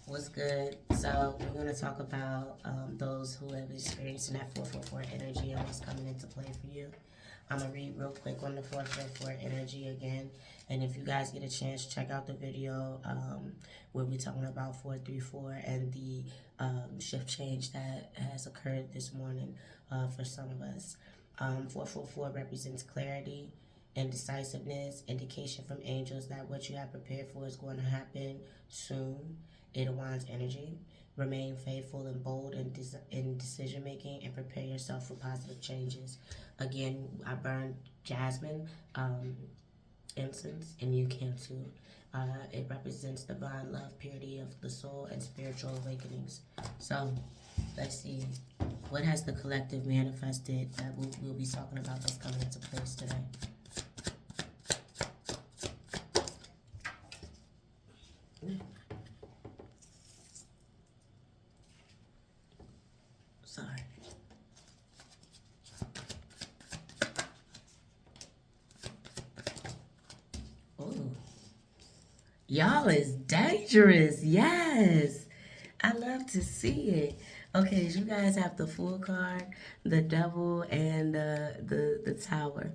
What's good? So we're going to talk about those who have experienced that 444 energy and what's coming into play for you. I'm going to read real quick on the 444 energy again. And if you guys get a chance, check out the video where we're talking about 434 and the shift change that has occurred this morning for some of us. 444 represents clarity and decisiveness, indication from angels that what you have prepared for is going to happen soon. Eight of Wands energy. Remain faithful and bold in decision making and prepare yourself for positive changes. Again, I burned jasmine incense, and you can too. It represents divine love, purity of the soul, and spiritual awakenings. So, let's see. What has the collective manifested that we'll be talking about that's coming into place today? Sorry. Ooh. Y'all is dangerous. Yes. I love to see it. Okay, so you guys have the Fool card, the Devil, and the Tower.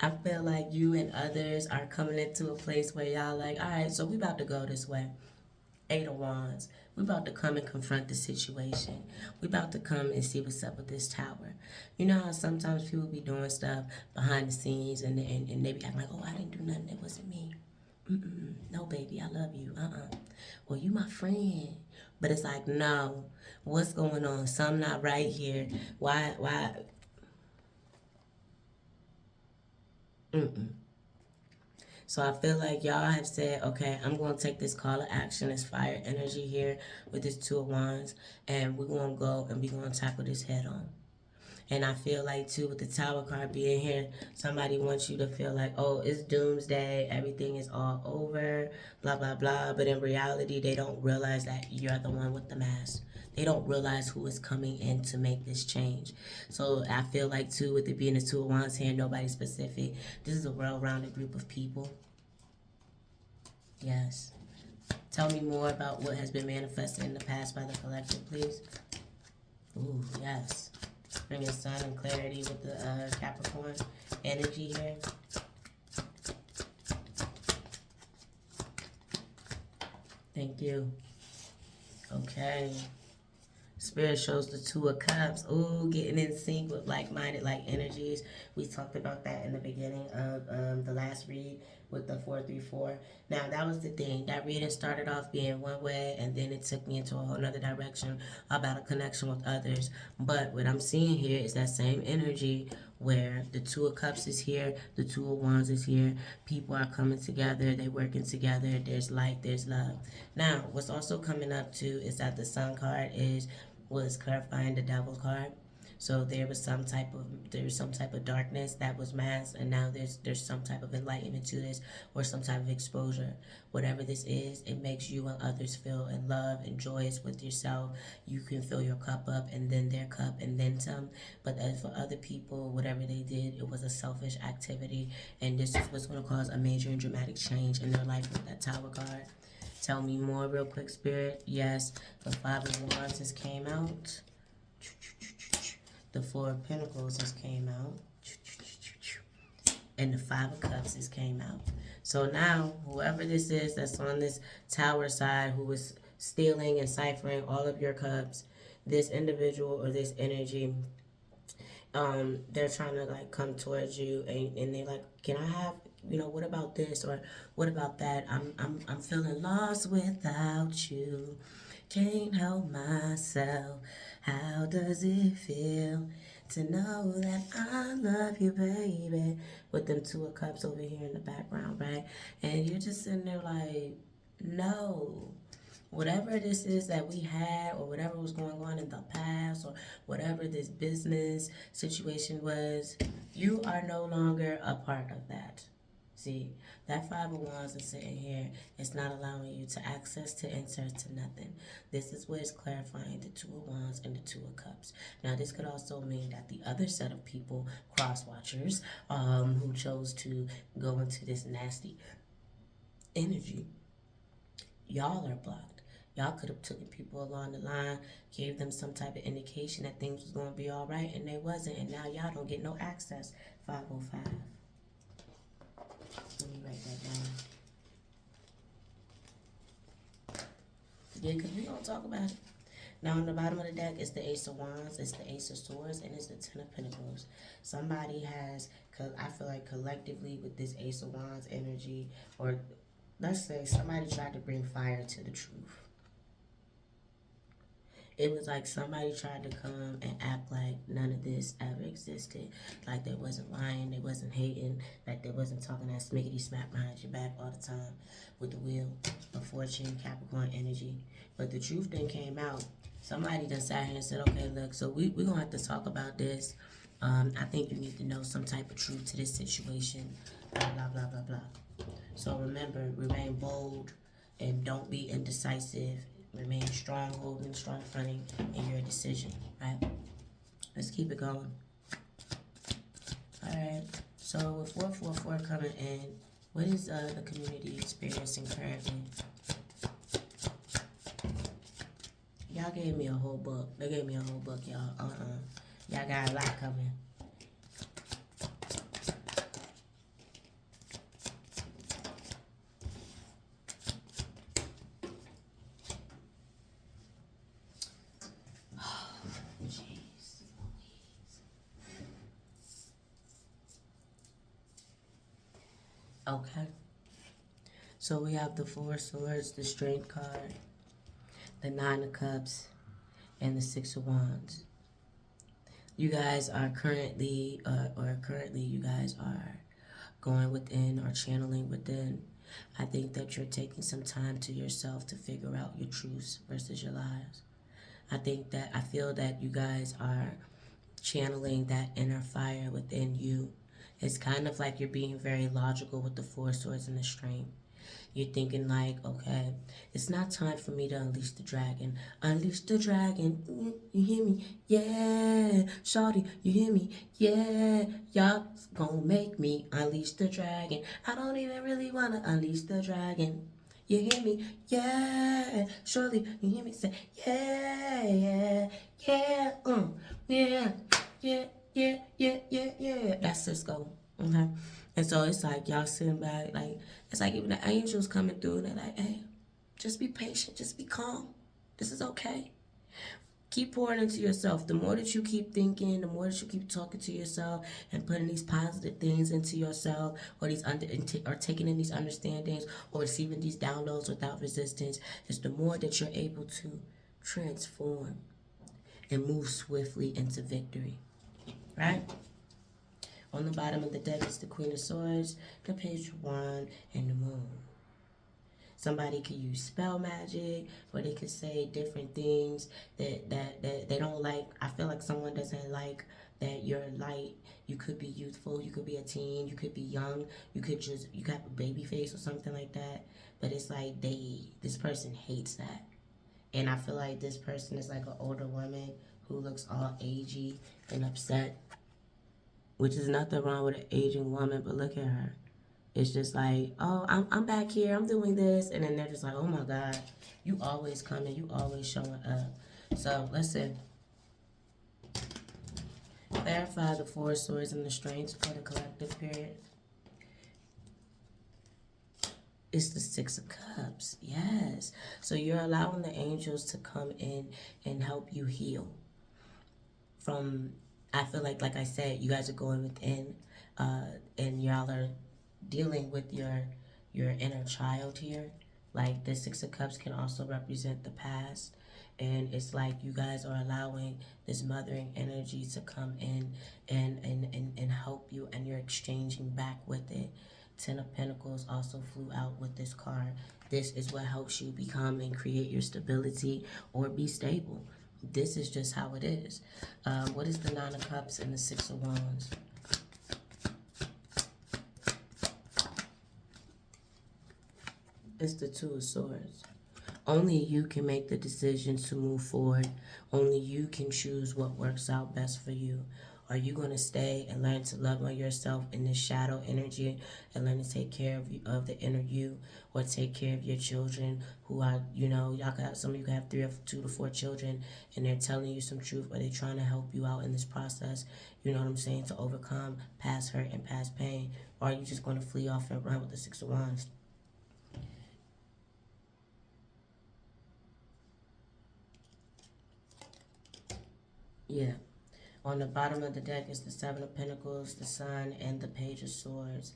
I feel like you and others are coming into a place where y'all like, all right, so we about to go this way. Eight of Wands. We about to come and confront the situation. We about to come and see what's up with this tower. You know how sometimes people be doing stuff behind the scenes and they be acting like, oh, I didn't do nothing. It wasn't me. No, baby, I love you. Well, you my friend. But it's like, no. What's going on? Something not right here. Why? So I feel like y'all have said, okay, I'm going to take this call to action, this fire energy here with this Two of Wands, and we're going to go and we're going to tackle this head on. And I feel like, too, with the Tower card being here, somebody wants you to feel like, oh, it's doomsday, everything is all over, blah, blah, blah. But in reality, they don't realize that you're the one with the mask. They don't realize who is coming in to make this change. So I feel like, too, with it being the Two of Wands here, nobody specific, this is a well-rounded group of people. Yes. Tell me more about what has been manifested in the past by the collective, please. Ooh, yes. Bringing sun and clarity with the Capricorn energy here. Thank you. Okay. Spirit shows the Two of Cups. Ooh, getting in sync with like-minded, like energies. We talked about that in the beginning of the last read with the 434. Now, that was the thing. That reading started off being one way, and then it took me into a whole other direction about a connection with others. But what I'm seeing here is that same energy where the Two of Cups is here, the Two of Wands is here. People are coming together. They're working together. There's light. There's love. Now, what's also coming up, too, is that the Sun card was clarifying the Devil card. So there was some type of darkness that was masked, and now there's some type of enlightenment to this, or some type of exposure. Whatever this is, it makes you and others feel in love and joyous with yourself. You can fill your cup up, and then their cup, and then some. But as for other people, whatever they did, it was a selfish activity, and this is what's going to cause a major and dramatic change in their life with that Tower card. Tell me more real quick, Spirit. Yes, the Five of Wands just came out. The Four of Pentacles just came out. And the Five of Cups just came out. So now, whoever this is that's on this Tower side who is stealing and ciphering all of your cups, this individual or this energy, they're trying to like come towards you and they're like, can I have, what about this or what about that? I'm feeling lost without you. Can't help myself. How does it feel to know that I love you, baby? With them Two of Cups over here in the background, right? And you're just sitting there like, no. Whatever this is that we had or whatever was going on in the past or whatever this business situation was, you are no longer a part of that. See, that Five of Wands is sitting here. It's not allowing you to access, to enter, to nothing. This is what is clarifying the Two of Wands and the Two of Cups. Now, this could also mean that the other set of people, cross-watchers, who chose to go into this nasty energy, y'all are blocked. Y'all could have taken people along the line, gave them some type of indication that things was going to be all right, and they wasn't. And now y'all don't get no access. 505. Let me write that down. Yeah, because we going to talk about it. Now, on the bottom of the deck is the Ace of Wands, it's the Ace of Swords, and it's the Ten of Pentacles. Somebody has, I feel like collectively with this Ace of Wands energy, or let's say somebody tried to bring fire to the truth. It was like somebody tried to come and act like none of this ever existed. Like they wasn't lying, they wasn't hating, like they wasn't talking that smiggity smack behind your back all the time with the Wheel of Fortune, Capricorn energy. But the truth then came out. Somebody just sat here and said, okay, look, so we're going to have to talk about this. I think you need to know some type of truth to this situation, blah, blah, blah, blah, blah. So remember, remain bold and don't be indecisive. Remain strong, holding, strong fronting in your decision, right? Let's keep it going. All right, so with 444 coming in, what is the community experiencing currently? Y'all gave me a whole book. They gave me a whole book, y'all. Y'all got a lot coming. Okay. So we have the Four Swords, the Strength card, the Nine of Cups, and the Six of Wands. You guys are currently, you guys are going within or channeling within. I think that you're taking some time to yourself to figure out your truths versus your lies. I feel that you guys are channeling that inner fire within you. It's kind of like you're being very logical with the Four Swords and the Strength. You're thinking like, okay, it's not time for me to unleash the dragon. Unleash the dragon, you hear me? Yeah, shawty, you hear me? Yeah, y'all gonna make me unleash the dragon. I don't even really wanna unleash the dragon. You hear me? Yeah, surely you hear me say, yeah, yeah, yeah, yeah, yeah, yeah, yeah, yeah, yeah. That's Cisco. Okay. And so it's like y'all sitting back, like it's like even the angels coming through and they're like, hey, just be patient, just be calm. This is okay. Keep pouring into yourself. The more that you keep thinking, the more that you keep talking to yourself and putting these positive things into yourself, or or taking in these understandings, or receiving these downloads without resistance, is the more that you're able to transform and move swiftly into victory. Right? On the bottom of the deck is the Queen of Swords, the Page of Wands, and the Moon. Somebody could use spell magic, or they could say different things that they don't like. I feel like someone doesn't like that you're light. You could be youthful, you could be a teen, you could be young, you could have a baby face or something like that. But it's like this person hates that. And I feel like this person is like an older woman who looks all agey and upset. Which is nothing wrong with an aging woman, but look at her. It's just like, oh, I'm back here, I'm doing this, and then they're just like, oh my God, you always coming, you always showing up. So listen, clarify the Four Swords and the Strengths for the collective period. It's the Six of Cups, yes. So you're allowing the angels to come in and help you heal from. I feel like I said, you guys are going within, and y'all are dealing with your inner child here. Like the Six of Cups can also represent the past, and it's like you guys are allowing this mothering energy to come in and help you, and you're exchanging back with it. Ten of Pentacles also flew out with this card. This is what helps you become and create your stability or be stable. This is just how it is. What is the Nine of Cups and the Six of Wands? It's the Two of Swords. Only you can make the decisions to move forward. Only you can choose what works out best for you. Are you going to stay and learn to love on yourself in this shadow energy and learn to take care of of the inner you, or take care of your children who are, you know, y'all could have, some of you could have 2 to 4 children, and they're telling you some truth, or they're trying to help you out in this process, you know what I'm saying, to overcome past hurt and past pain? Or are you just going to flee off and run with the 6 of Wands? Yeah. On the bottom of the deck is the 7 of Pentacles, the Sun, and the Page of Swords.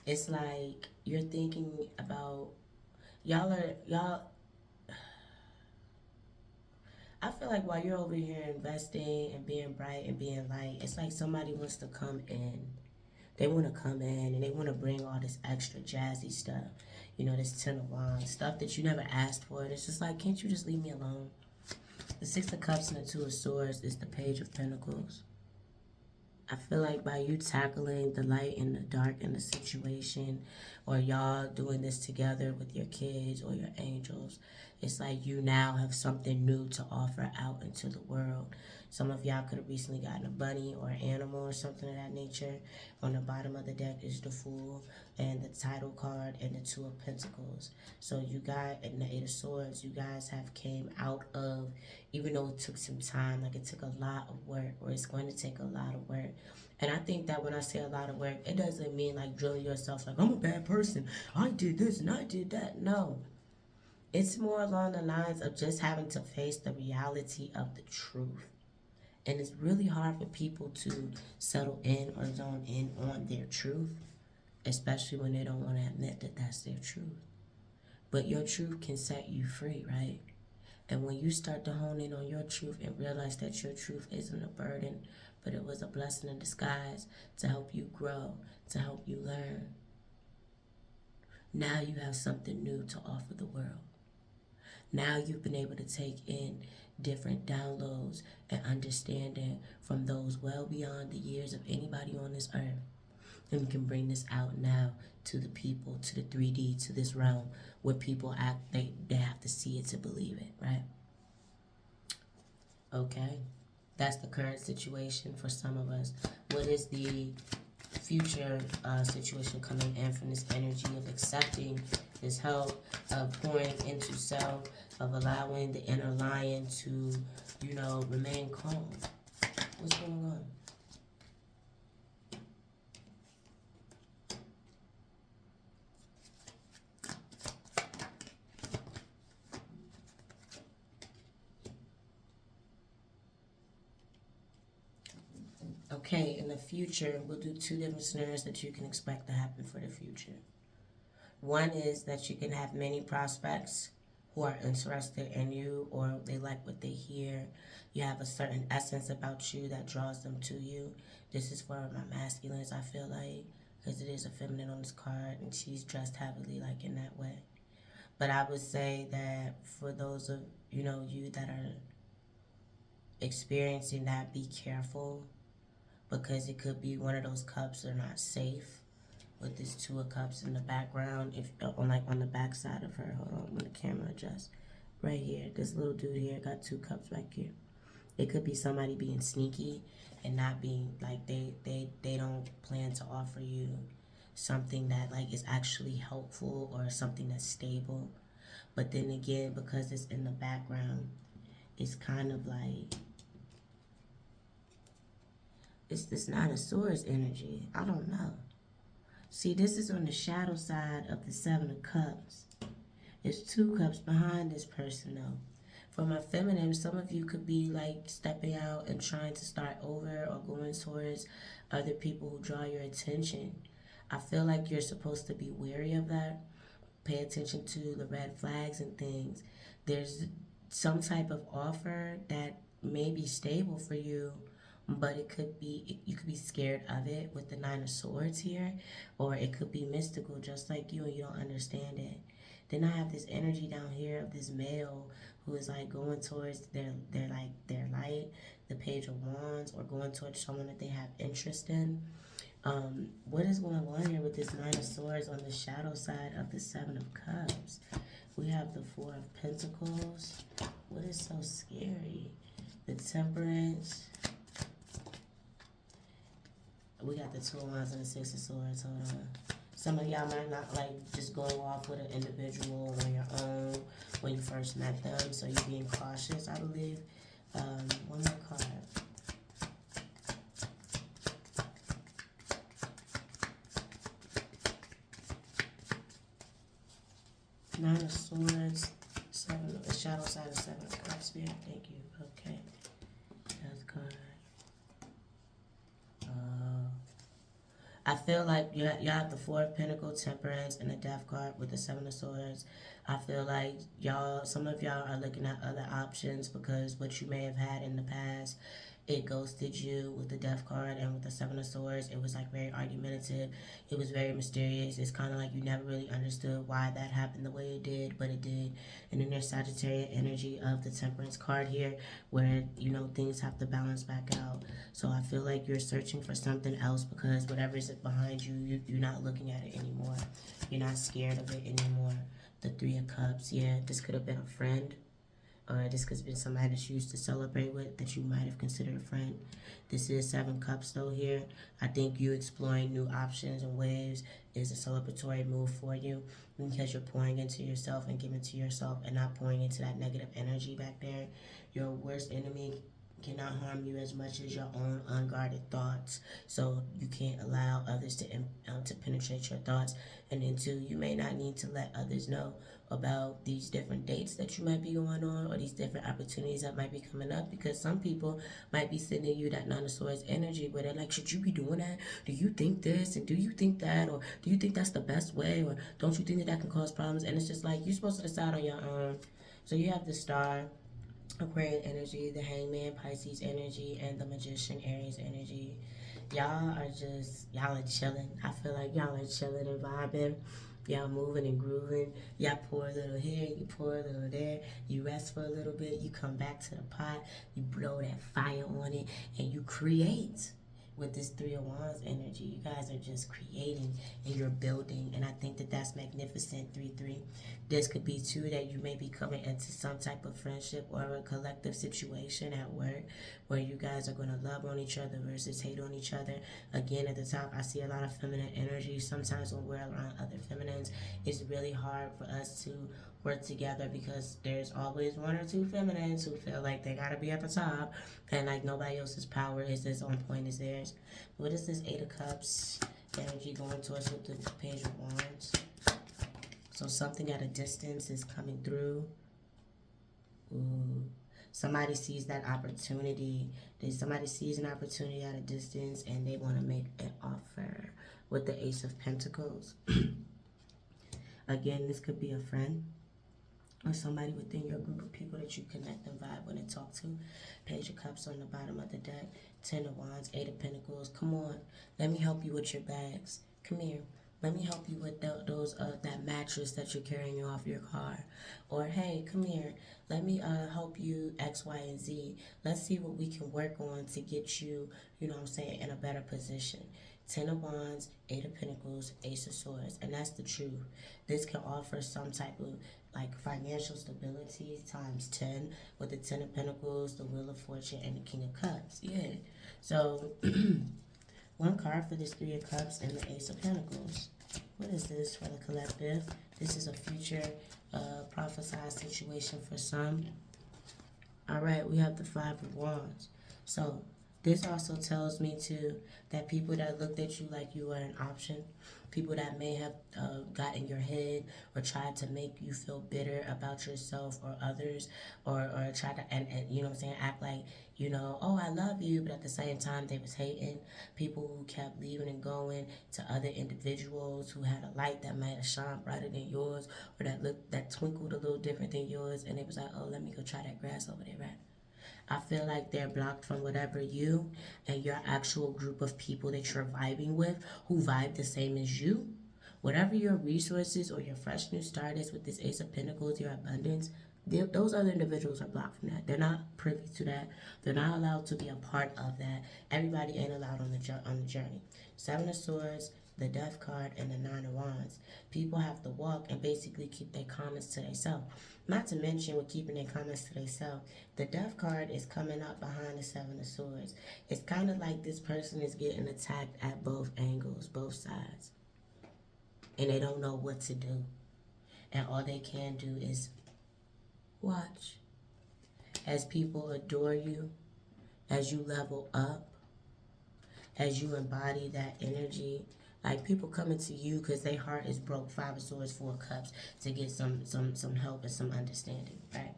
It's like you're thinking about, y'all, I feel like while you're over here investing and being bright and being light, it's like somebody wants to come in. They want to come in and they want to bring all this extra jazzy stuff. You know, this 10 of Wands, stuff that you never asked for. And it's just like, can't you just leave me alone? The 6 of Cups and the 2 of Swords is the Page of Pentacles. I feel like by you tackling the light and the dark in the situation, or y'all doing this together with your kids or your angels, it's like you now have something new to offer out into the world. Some of y'all could have recently gotten a bunny or an animal or something of that nature. On the bottom of the deck is the Fool and the title card and the 2 of Pentacles. So you got, and the 8 of Swords, you guys have came out of, even though it took some time, like it took a lot of work, or it's going to take a lot of work. And I think that when I say a lot of work, it doesn't mean like drilling yourself like, I'm a bad person, I did this and I did that. No. It's more along the lines of just having to face the reality of the truth. And it's really hard for people to settle in or zone in on their truth, especially when they don't want to admit that that's their truth. But your truth can set you free, right? And when you start to hone in on your truth and realize that your truth isn't a burden, but it was a blessing in disguise to help you grow, to help you learn, now you have something new to offer the world. Now you've been able to take in different downloads and understanding from those well beyond the years of anybody on this earth. And you can bring this out now to the people, to the 3D, to this realm where people act, they have to see it to believe it, right? Okay. That's the current situation for some of us. What is the future situation coming in from this energy of accepting this help, of pouring into self, of allowing the inner lion to, you know, remain calm? What's going on? Okay, in the future, we'll do 2 different scenarios that you can expect to happen for the future. One is that you can have many prospects who are interested in you, or they like what they hear. You have a certain essence about you that draws them to you. This is for my masculines, I feel like, because it is a feminine on this card, and she's dressed heavily like in that way. But I would say that for those of, you know, you that are experiencing that, be careful, because it could be one of those cups that are not safe. With this 2 of Cups in the background, if on the back side of her, hold on, when the camera adjusts, right here, this little dude here got 2 cups back here. It could be somebody being sneaky and not being like, they don't plan to offer you something that like is actually helpful or something that's stable. But then again, because it's in the background, it's kind of like, it's this 9 of Swords energy. I don't know. See, this is on the shadow side of the 7 of Cups. There's 2 cups behind this person, though. For my feminine, some of you could be like stepping out and trying to start over, or going towards other people who draw your attention. I feel like you're supposed to be wary of that. Pay attention to the red flags and things. There's some type of offer that may be stable for you, but it could be, you could be scared of it with the 9 of Swords here, or it could be mystical just like you and you don't understand it. Then I have this energy down here of this male who is like going towards their light, the Page of Wands, or going towards someone that they have interest in. What is going on here with this 9 of Swords on the shadow side of the 7 of Cups? We have the 4 of Pentacles. What is so scary? The Temperance. We got the Two of Wands and the Six of Swords. Hold on. Some of y'all might not like just going off with an individual on your own when you first met them, so you're being cautious, I believe. One more card. Nine of Swords, Seven, the shadow side of Seven of Cups. Spirit, thank you. Okay, that's good. I feel like you have the Four of Pentacles, Temperance, and the Death card with the Seven of Swords. I feel like some of y'all are looking at other options because what you may have had in the past, it ghosted you with the Death card, and with the Seven of Swords, it was like very argumentative. It was very mysterious. It's kind of like you never really understood why that happened the way it did, but it did. And then there's Sagittarius energy of the Temperance card here, where things have to balance back out. So I feel like you're searching for something else because whatever is behind you, you're not looking at it anymore. You're not scared of it anymore. The Three of Cups, yeah, this could have been a friend. Or this could have been somebody that you used to celebrate with that you might have considered a friend. This is Seven Cups though here. I think you exploring new options and waves is a celebratory move for you because you're pouring into yourself and giving to yourself and not pouring into that negative energy back there. Your worst enemy cannot harm you as much as your own unguarded thoughts. So you can't allow others to penetrate your thoughts. And then two, you may not need to let others know about these different dates that you might be going on or these different opportunities that might be coming up, because some people might be sending you that Nine of Swords energy where they're like, should you be doing that? Do you think this? And do you think that? Or do you think that's the best way? Or don't you think that can cause problems? And it's just like, you're supposed to decide on your own. So you have the Star, Aquarian energy, the Hangman, Pisces energy, and the Magician, Aries energy. Y'all are chilling. I feel like y'all are chilling and vibing. Y'all moving and grooving. Y'all pour a little here, you pour a little there. You rest for a little bit. You come back to the pot. You blow that fire on it, and you create. With this Three of Wands energy, you guys are just creating and you're building, and I think that that's magnificent. 3-3. This could be too that you may be coming into some type of friendship or a collective situation at work where you guys are going to love on each other versus hate on each other. Again, at the top, I see a lot of feminine energy. Sometimes when we're around other feminines, it's really hard for us to work together because there's always one or two feminines who feel like they gotta be at the top and like nobody else's power is as on point as theirs. What is this Eight of Cups energy going towards with the Page of Wands? So something at a distance is coming through. Ooh. Somebody sees that opportunity. Somebody sees an opportunity at a distance and they want to make an offer with the Ace of Pentacles. Again, this could be a friend or somebody within your group of people that you connect and vibe with and talk to. Page of Cups on the bottom of the deck. Ten of Wands, Eight of Pentacles. Come on, let me help you with your bags. Come here. Let me help you with that mattress that you're carrying off your car. Or, hey, come here. Let me help you X, Y, and Z. Let's see what we can work on to get you, in a better position. Ten of Wands, Eight of Pentacles, Ace of Swords. And that's the truth. This can offer some type of like financial stability times 10 with the Ten of Pentacles, the Wheel of Fortune, and the King of Cups. Yeah. So one card for this Three of Cups and the Ace of Pentacles. What is this for the collective? This is a future prophesied situation for some. All right, we have the Five of Wands. So this also tells me too that people that looked at you like you were an option, people that may have got in your head or tried to make you feel bitter about yourself or others, or try to and act like oh, I love you, but at the same time they was hating. People who kept leaving and going to other individuals who had a light that might have shined brighter than yours, or that twinkled a little different than yours, and it was like, oh, let me go try that grass over there, right? I feel like they're blocked from whatever you and your actual group of people that you're vibing with who vibe the same as you. Whatever your resources or your fresh new start is with this Ace of Pentacles, your abundance, those other individuals are blocked from that. They're not privy to that. They're not allowed to be a part of that. Everybody ain't allowed on the journey. Seven of Swords, the Death card, and the Nine of Wands. People have to walk and basically keep their comments to themselves. Not to mention with keeping their comments to themselves, the Death card is coming up behind the Seven of Swords. It's kind of like this person is getting attacked at both angles, both sides. And they don't know what to do. And all they can do is watch. As people adore you, as you level up, as you embody that energy, like people coming to you because their heart is broke, Five of Swords, Four of Cups, to get some help and some understanding, right?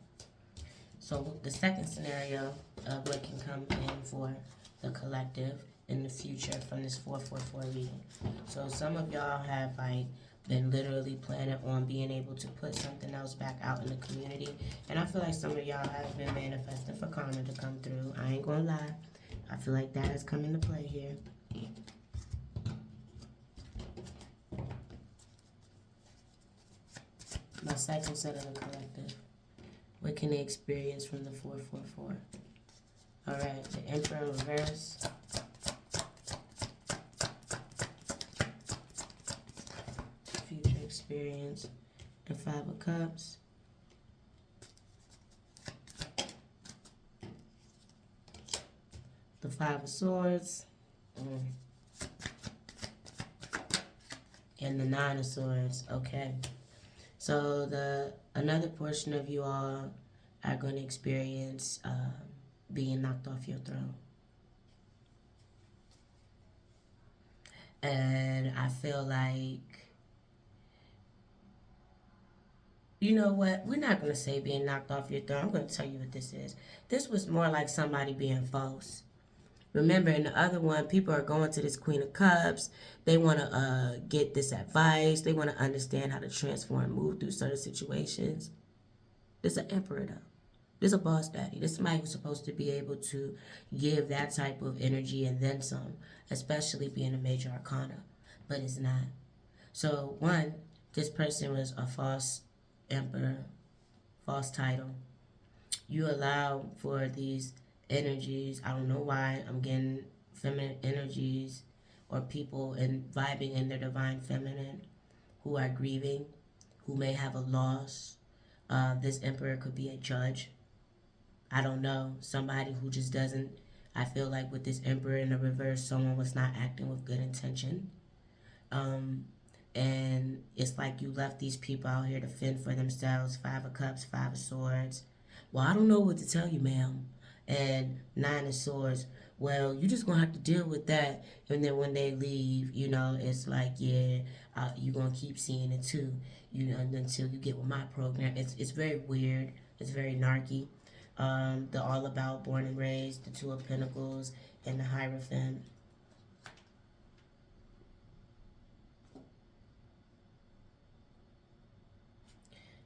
So the second scenario of what can come in for the collective in the future from this 444 reading. So some of y'all have like been literally planning on being able to put something else back out in the community. And I feel like some of y'all have been manifesting for karma to come through. I ain't gonna lie. I feel like that has come into play here. My second set of the collective. What can they experience from the 444? Alright, the Emperor in reverse. Future experience. The Five of Cups. The Five of Swords. And the Nine of Swords. Okay. So another portion of you all are going to experience being knocked off your throne. And I feel like, you know what? We're not going to say being knocked off your throne. I'm going to tell you what this is. This was more like somebody being false. Remember, in the other one, people are going to this Queen of Cups. They want to get this advice. They want to understand how to transform and move through certain situations. This is an emperor, though. This is a boss daddy. This is somebody who's supposed to be able to give that type of energy and then some, especially being a major arcana. But it's not. So, one, this person was a false emperor, false title. You allow for these energies. I don't know why I'm getting feminine energies or people and vibing in their divine feminine who are grieving, who may have a loss. This emperor could be a judge. I don't know. Somebody who just doesn't. I feel like with this emperor in the reverse, someone was not acting with good intention. And it's like you left these people out here to fend for themselves. Five of Cups, Five of Swords. Well, I don't know what to tell you, ma'am. And Nine of Swords. Well, you're just going to have to deal with that. And then when they leave, you know, it's like, yeah, you're going to keep seeing it too, you know, until you get with my program. It's very weird. It's very narky. The All About, Born and Raised, the Two of Pentacles, and the Hierophant.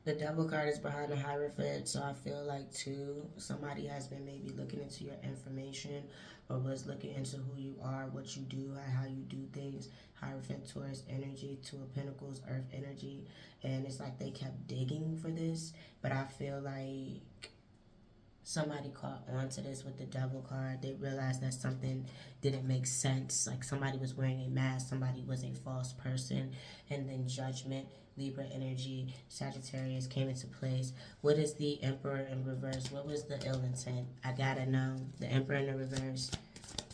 The Devil card is behind the Hierophant, so I feel like, too, somebody has been maybe looking into your information or was looking into who you are, what you do, how you do things. Hierophant, Taurus energy, Two of Pentacles, Earth energy, and it's like they kept digging for this, but I feel like somebody caught on to this with the Devil card. They realized that something didn't make sense. Like somebody was wearing a mask, somebody was a false person, and then Judgment, Libra energy, Sagittarius came into place. What is the Emperor in reverse? What was the ill intent? I gotta know. The Emperor in the reverse.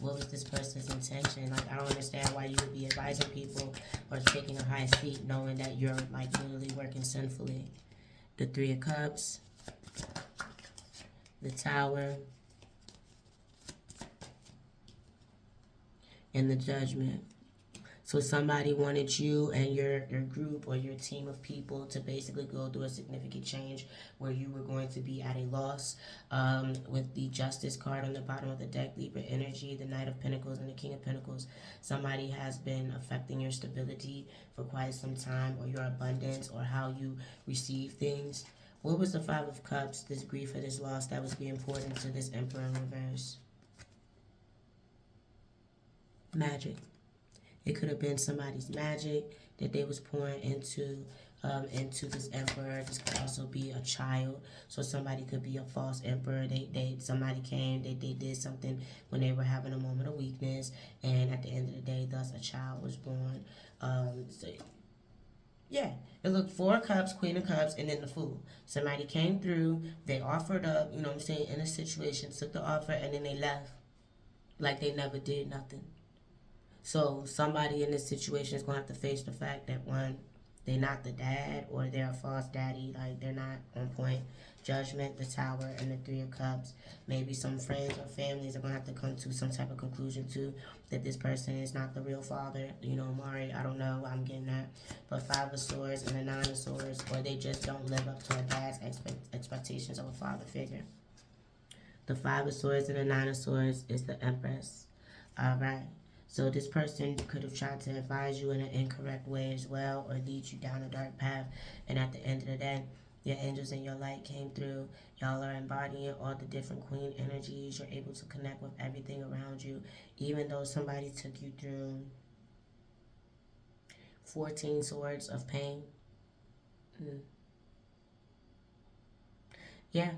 What was this person's intention? Like, I don't understand why you would be advising people or taking a high seat knowing that you're like literally working sinfully. The Three of Cups. The Tower, and the Judgment. So somebody wanted you and your group or your team of people to basically go through a significant change where you were going to be at a loss. With the Justice card on the bottom of the deck, Libra energy, the Knight of Pentacles, and the King of Pentacles. Somebody has been affecting your stability for quite some time, or your abundance, or how you receive things. What was the Five of Cups, this grief or this loss that was being poured into this Emperor in reverse? Magic. It could have been somebody's magic that they was pouring into into this emperor. This could also be a child. So somebody could be a false emperor. Somebody came, they did something when they were having a moment of weakness, and at the end of the day, thus a child was born. So yeah, it looked 4 cups, Queen of Cups, and then the Fool. Somebody came through, they offered up, you know what I'm saying, in a situation, took the offer, and then they left like they never did nothing. So somebody in this situation is going to have to face the fact that, one, they're not the dad, or they're a false daddy, like they're not on point. Judgment, the Tower, and the 3 of Cups. Maybe some friends or families are going to have to come to some type of conclusion too, that this person is not the real father. You know, Mari, I don't know, I'm getting that. But 5 of Swords and the 9 of Swords, or they just don't live up to a dad's expectations of a father figure. The 5 of Swords and the 9 of Swords is the Empress. All right. So this person could have tried to advise you in an incorrect way as well, or lead you down a dark path. And at the end of the day, your angels and your light came through. Y'all are embodying all the different queen energies. You're able to connect with everything around you. Even though somebody took you through 14 swords of pain. Yeah.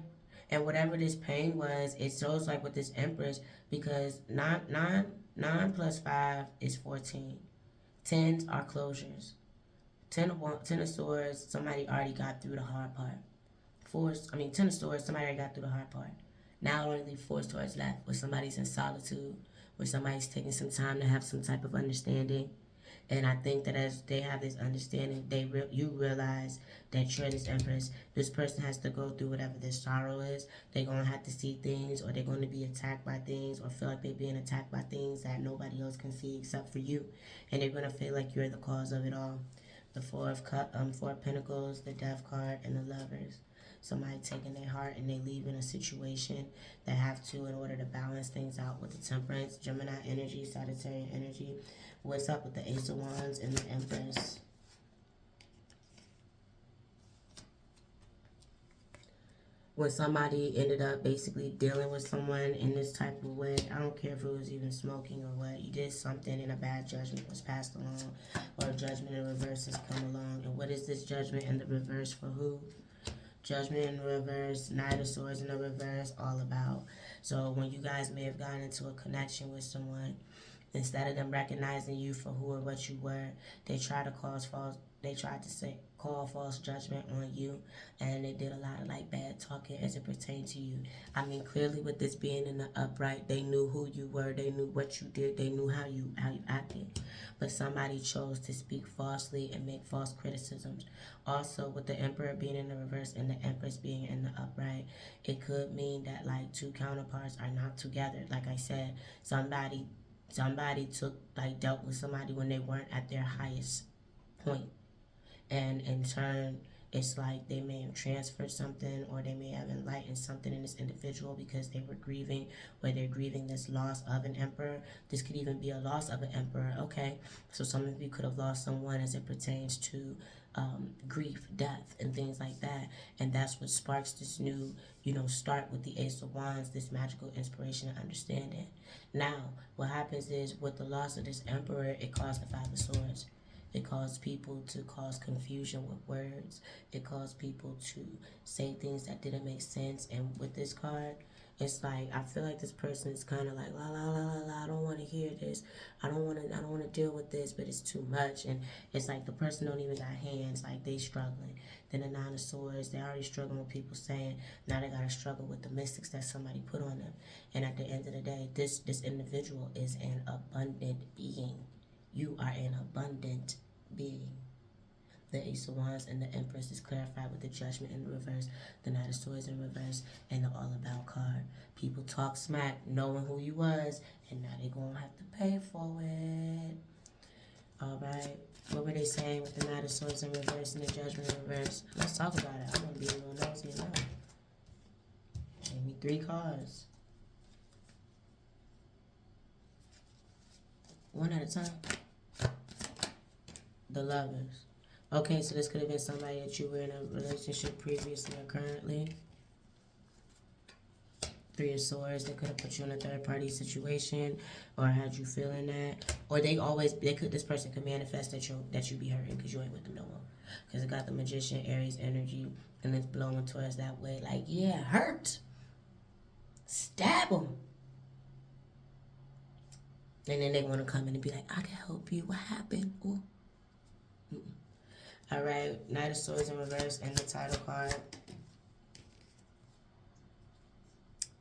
And whatever this pain was, it shows like with this Empress, because 9 plus 5 is 14. 10s are closures. 10 of Swords, somebody already got through the hard part. 10 of Swords, somebody already got through the hard part. Now only leave 4 swords left, where somebody's in solitude, where somebody's taking some time to have some type of understanding. And I think that as they have this understanding, you realize that you're this Empress. This person has to go through whatever their sorrow is. They're going to have to see things, or they're going to be attacked by things, or feel like they're being attacked by things that nobody else can see except for you. And they're going to feel like you're the cause of it all. The 4 of Pentacles, the Death card, and the Lovers. Somebody taking their heart and they leave in a situation that have to, in order to balance things out with the Temperance, Gemini energy, Sagittarian energy. What's up with the Ace of Wands and the Empress? When somebody ended up basically dealing with someone in this type of way, I don't care if it was even smoking or what, you did something and a bad judgment was passed along, or a judgment in reverse has come along. And what is this judgment in the reverse for who? Judgment in reverse, Knight of Swords in the reverse, all about. So when you guys may have gotten into a connection with someone, instead of them recognizing you for who or what you were, they tried to call false judgment on you, and they did a lot of like bad talking as it pertained to you. I mean, clearly with this being in the upright, they knew who you were, they knew what you did, they knew how you acted. But somebody chose to speak falsely and make false criticisms. Also, with the Emperor being in the reverse and the Empress being in the upright, it could mean that like 2 counterparts are not together. Like I said, somebody dealt with somebody when they weren't at their highest point, and in turn it's like they may have transferred something, or they may have enlightened something in this individual because they were grieving, or they're grieving this loss of an emperor. This could even be a loss of an emperor. Okay, so some of you could have lost someone as it pertains to grief, death, and things like that. And that's what sparks this new, start with the Ace of Wands, this magical inspiration and understanding. Now, what happens is with the loss of this emperor, it caused the 5 of Swords. It caused people to cause confusion with words. It caused people to say things that didn't make sense. And with this card, it's like I feel like this person is kind of like la la la la la. I don't want to hear this. I don't want to deal with this. But it's too much. And it's like the person don't even got hands. Like they struggling. Then the 9 of Swords, they already struggling with people saying. Now they gotta struggle with the mystics that somebody put on them. And at the end of the day, this individual is an abundant being. You are an abundant being. The Ace of Wands and the Empress is clarified with the Judgment in reverse, the Knight of Swords in reverse, and the All About card. People talk smack knowing who you was, and now they gonna have to pay for it. Alright, what were they saying with the Knight of Swords in reverse and the Judgment in reverse? Let's talk about it. I'm gonna be a little nosy now. Give me 3 cards. One at a time. The Lovers. Okay, so this could have been somebody that you were in a relationship previously or currently. 3 of Swords, they could have put you in a third-party situation or had you feeling that. Or this person could manifest that you be hurting because you ain't with them no more. because it got the Magician, Aries energy, and it's blowing towards that way. Like, yeah, hurt. Stab them. And then they want to come in and be like, I can help you. What happened? Ooh. All right, Knight of Swords in reverse and the title card.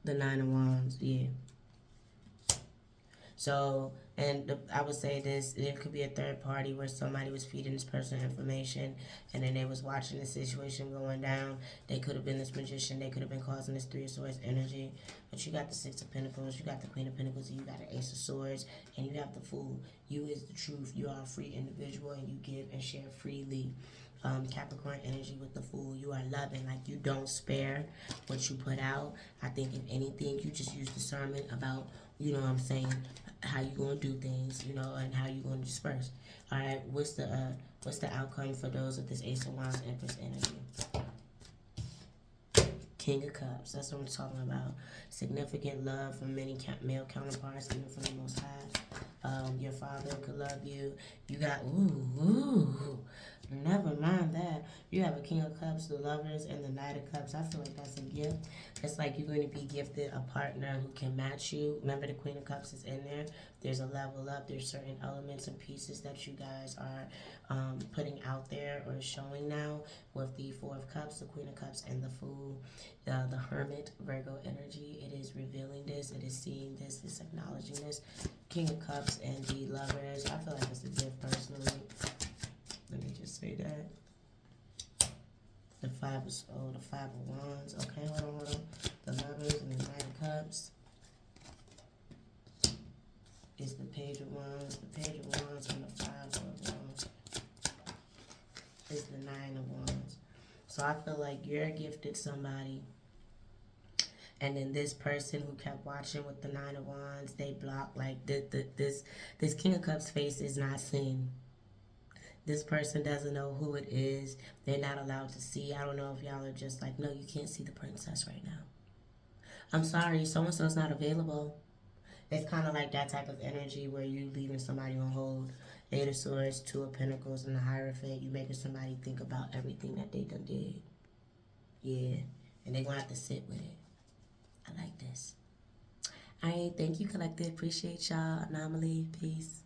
The Nine of Wands, yeah. So, and I would say this, there could be a third party where somebody was feeding this person information and then they was watching the situation going down. They could have been this Magician. They could have been causing this Three of Swords energy. But you got the Six of Pentacles, you got the Queen of Pentacles, and you got the Ace of Swords, and you have the Fool. You is the truth. You are a free individual and you give and share freely. Capricorn energy with the Fool. You are loving, like you don't spare what you put out. I think if anything, you just use discernment about, you know what I'm saying, how you gonna do things, you know, and how you gonna disperse. All right, what's the outcome for those with this Ace of Wands, Empress energy? King of Cups. That's what I'm talking about. Significant love from many male counterparts, even from the Most High. Your father could love you. You got never mind that. You have a King of Cups, the Lovers, and the Knight of Cups. I feel like that's a gift. It's like you're going to be gifted a partner who can match you. Remember, the Queen of Cups is in there. There's a level up. There's certain elements and pieces that you guys are putting out there or showing now with the Four of Cups, the Queen of Cups, and the Fool. The Hermit, Virgo energy. It is revealing this. It is seeing this. It's acknowledging this. King of Cups and the Lovers. I feel like it's a gift personally. Let me just say that. The Five of Wands. Okay, hold on. The Lovers and the Knight of Cups. It's the Page of Wands. The Page of Wands and the Five of Wands. It's the Nine of Wands. So I feel like you're gifted somebody. And then this person who kept watching with the Nine of Wands, they blocked, like, this King of Cups face is not seen. This person doesn't know who it is. They're not allowed to see. I don't know if y'all are just like, no, you can't see the princess right now. I'm sorry, so-and-so's not available. It's kind of like that type of energy where you leaving somebody on hold. Eight of Swords, Two of Pentacles, and the Hierophant. You making somebody think about everything that they done did. Yeah, and they're going to have to sit with it. I like this. All right, thank you, Collective. Appreciate y'all. Anomaly, peace.